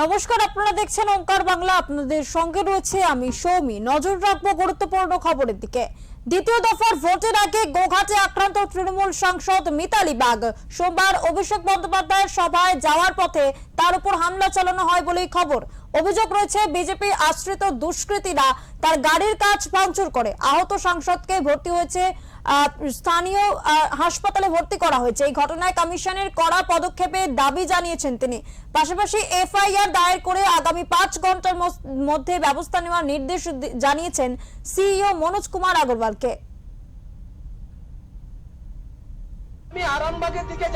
নমস্কার, আপনারা দেখছেন ওঙ্কার বাংলা। আপনাদের সঙ্গে রয়েছে আমি সৌমি। নজর রাখবো গুরুত্বপূর্ণ খবরের দিকে। দ্বিতীয় দফার ভোটের আগে গোঘাটে আক্রান্ত তৃণমূল সাংসদ মিতালি বাগ। সোমবার অভিষেক বন্দ্যোপাধ্যায়ের সভায় যাওয়ার পথে তার উপর হামলা চালানো হয় বলেই খবর। অভিযোগ রয়েছে বিজেপি আশ্রিত দুষ্কৃতীরা তার গাড়ির কাচ ভাঙচুর করে। আহত সাংসদকে ভর্তি হয়েছে স্থানীয় হাসপাতালে ভর্তি করা হয়েছে। এই ঘটনায় কমিশনের কড়া পদক্ষেপে দাবি জানিয়েছেন তিনি। পাশাপাশি এফআইআর দায়ের করে আগামী 5 ঘন্টার মধ্যে ব্যবস্থা নেওয়ার নির্দেশ জানিয়েছেন সিইও মনোজ কুমার আগরওয়ালকে। আমি আরামবাগের দিকে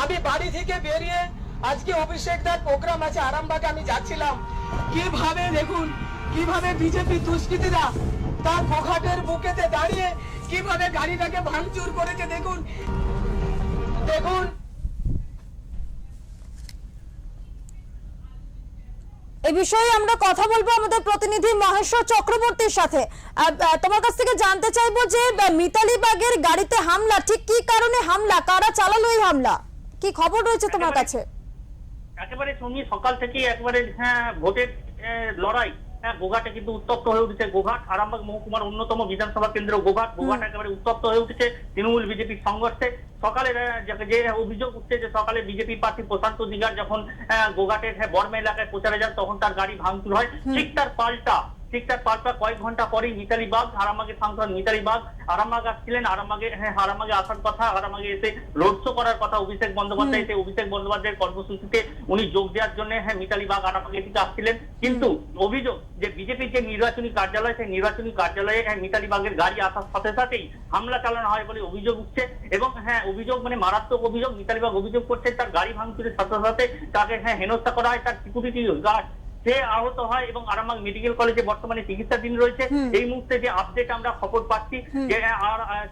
আমি বাড়ি থেকে বেরিয়ে আজকে অভিষেক দার প্রোগ্রাম আছে আরামবাগে আমি যাচ্ছিলাম। কিভাবে দেখুন কিভাবে বিজেপি দুষ্কৃতীরা তার গোঘাটের বুকেতে দাঁড়িয়ে কিভাবে গাড়িটাকে ভাঙচুর করেছে। দেখুন দেখুন এই বিষয়ে আমরা কথা বলবো আমাদের প্রতিনিধি মহেশ্বর চক্রবর্তীর সাথে। তোমার কাছ থেকে জানতে চাইবো যে মিতালি বাগের গাড়িতে হামলা ঠিক কি কারণে হামলা, কারা চালালো এই হামলা, কি খবর রয়েছে তোমার কাছে? একেবারে সঙ্গে সকাল থেকে একবারে ভোটের লড়াই গোঘাটে কিন্তু উত্তপ্ত হয়ে উঠেছে। গোঘাট আরামবাগ মহকুমার অন্যতম বিধানসভা কেন্দ্র গোঘাট একেবারে উত্তপ্ত হয়ে উঠেছে তৃণমূল বিজেপির সংঘর্ষে। সকালে যে অভিযোগ উঠছে যে সকালে বিজেপি প্রার্থী প্রশান্ত দিগার যখন গোঘাটের বর্মা এলাকায় প্রচারে যান তখন তার গাড়ি ভাঙচুর হয়। ঠিক তার পাল্টা কয়েক ঘন্টা পরেই মিতালি বাগ, আরামবাগের সাংসদ মিতালি বাগ আরামবাগ আসছিলেন। আরামবাগে আসার কথা, আরামবাগে এসে রোড শো করার কথা অভিষেক বন্দ্যোপাধ্যায়। অভিষেক বন্দ্যোপাধ্যায়ের কর্মসূচিতে উনি যোগ দেওয়ার জন্য মিতালি বাগ আরামবাগের দিকে আসছিলেন। কিন্তু অভিযোগ যে বিজেপির যে নির্বাচনী কার্যালয়, সেই নির্বাচনী কার্যালয়ে মিতালি বাগের গাড়ি আসার সাথে সাথেই হামলা চালানো হয় বলে অভিযোগ উঠছে। এবং অভিযোগ মানে মারাত্মক অভিযোগ। মিতালি বাগ অভিযোগ করছে তার গাড়ি ভাঙচুরের সাথে সাথে তাকে হেনস্থা করা হয়, তার সিকিউরিটি গার্ড সে আহত হয় এবং আরামবাগ মেডিকেল কলেজে বর্তমানে চিকিৎসাধীন রয়েছে। এই মুহূর্তে যে আপডেট আমরা খবর পাচ্ছি যে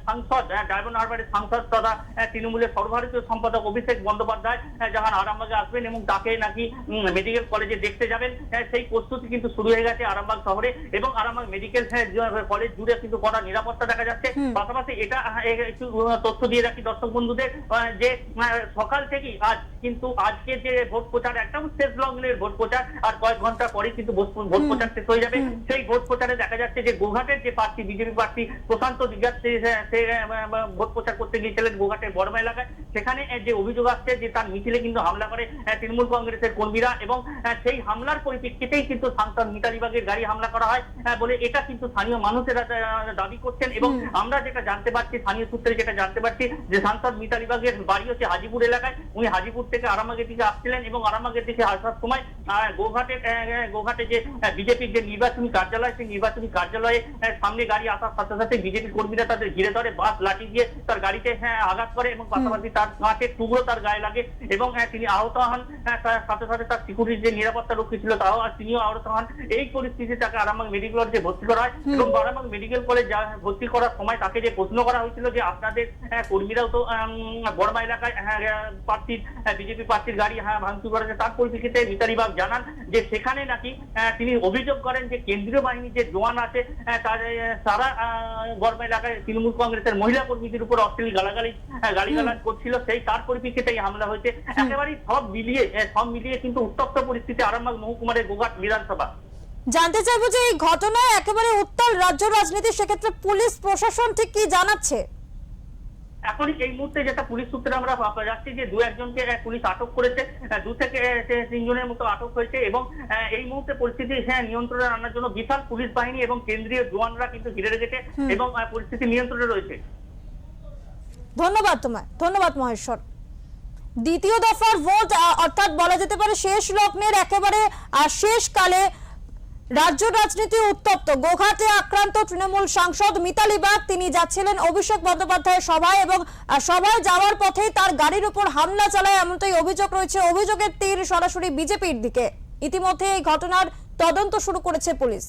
সাংসদ ডায়মন্ড হারবারের সাংসদ তথা তৃণমূলের সর্বভারতীয় সম্পাদক অভিষেক বন্দ্যোপাধ্যায় যখন আরামবাগে আসবেন এবং তাকে নাকি মেডিকেল কলেজে দেখতে যাবেন, সেই প্রস্তুতি কিন্তু শুরু হয়ে গেছে আরামবাগ শহরে এবং আরামবাগ মেডিকেল কলেজ জুড়ে কিন্তু কড়া নিরাপত্তা দেখা যাচ্ছে। পাশাপাশি এটা একটু তথ্য দিয়ে রাখি দর্শক বন্ধুদের যে সকাল থেকেই আজকে যে ভোট প্রচার একদম শেষ লগ্নের ভোট প্রচার, আর কয়েক ঘন্টা পরে কিন্তু ভোট প্রচার শেষ হয়ে যাবে। সেই ভোট প্রচারে দেখা যাচ্ছে যে গোঘাটের যে প্রার্থী বিজেপি প্রার্থী প্রশান্ত দিগার সে ভোট প্রচার করতে গিয়েছিলেন গোঘাটের বর্মা এলাকায়। সেখানে যে অভিযোগ আসছে যে তার মিছিলে কিন্তু হামলা করে তৃণমূল কংগ্রেসের কর্মীরা এবং সেই হামলার পরিপ্রেক্ষিতেই কিন্তু সাংসদ মিতালি বাগের গাড়ি হামলা করা হয় বলে এটা কিন্তু স্থানীয় মানুষেরা দাবি করছেন। এবং আমরা যেটা জানতে পারছি, স্থানীয় সূত্রে যেটা জানতে পারছি যে সাংসদ মিতালি বাগের বাড়ি হচ্ছে হাজিপুর এলাকায়। উনি হাজিপুর থেকে আরামবাগের দিকে আসছিলেন এবং আরামবাগের দিকে আসার সময় গোঘাটে যে বিজেপির যে নির্বাচনী কার্যালয়, সেই নির্বাচনী কার্যালয়ে সামনে গাড়ি আসার সাথে সাথে বিজেপি কর্মীরা তাদের ঘিরে ধরে, বাস লাঠি দিয়ে তার গাড়িতে আঘাত করে এবং পাশাপাশি তার কাঁচের টুকরো তার গায়ে লাগে এবং তিনি আহত হন। তার সাথে সাথে তার সিকিউরিটি যে নিরাপত্তা রক্ষী ছিল তিনিও আহত হন। এই পরিস্থিতিতে তাকে আরামবাগ মেডিকেল কলেজে ভর্তি করা হয় এবং আরামবাগ মেডিকেল কলেজ ভর্তি করার সময় তাকে যে প্রশ্ন করা হয়েছিল যে আপনাদের কর্মীরাও তো বর্মা এলাকায় বিজেপি প্রার্থীর গাড়ি ভাঙচুর করেছে, তার পরিপ্রেক্ষিতে মিতালি বাগ জানান যে সেখানে নাকি তিনি অভিযোগ করেন যে কেন্দ্রীয় বাহিনী যে জওয়ান আছে তারা বর্মা এলাকায় তৃণমূল কংগ্রেসের মহিলা কর্মীদের উপর অশ্লীল গালিগালাজ করছিল, সেই তার পরিপ্রেক্ষিতে হামলা হয়েছে। একেবারেই সব মিলিয়ে কিন্তু উত্তপ্ত পরিস্থিতি আরামবাগ মহকুমার গোঘাট বিধানসভা। জানতে চাইবো যে এই ঘটনায় একেবারে উত্তাল রাজ্য রাজনীতি, সেক্ষেত্রে পুলিশ প্রশাসন ঠিক কি জানাচ্ছে? এখন এই মুহূর্তে যেটা পুলিশ সূত্রে আমরা যাচ্ছি যে 2-1 জনকে পুলিশ আটক করেছে, 2 থেকে 3 জনের মতো আটক হয়েছে এবং এই মুহূর্তে পরিস্থিতি নিয়ন্ত্রণে আনার জন্য বিশাল পুলিশ বাহিনী এবং কেন্দ্রীয় জওয়ানরা কিন্তু ঘিরে রেখেছে এবং পরিস্থিতি নিয়ন্ত্রণে রয়েছে। ধন্যবাদ মহেশ্বর। দ্বিতীয় দফার ভোট অর্থাৎ বলা যেতে পারে শেষ লগ্নের একেবারে শেষ কালে রাজ্য রাজনীতি উত্তপ্ত। গোঘাটে আক্রান্ত তৃণমূল সাংসদ মিতালি বাগ, তিনি যাচ্ছিলেন অভিষেক বন্দ্যোপাধ্যায়ের সভায় এবং সভায় যাওয়ার পথেই তার গাড়ির উপর হামলা চালায় এমনটাই অভিযোগ রয়েছে। অভিযোগের তীর সরাসরি বিজেপির দিকে। ইতিমধ্যে এই ঘটনার তদন্ত শুরু করেছে পুলিশ।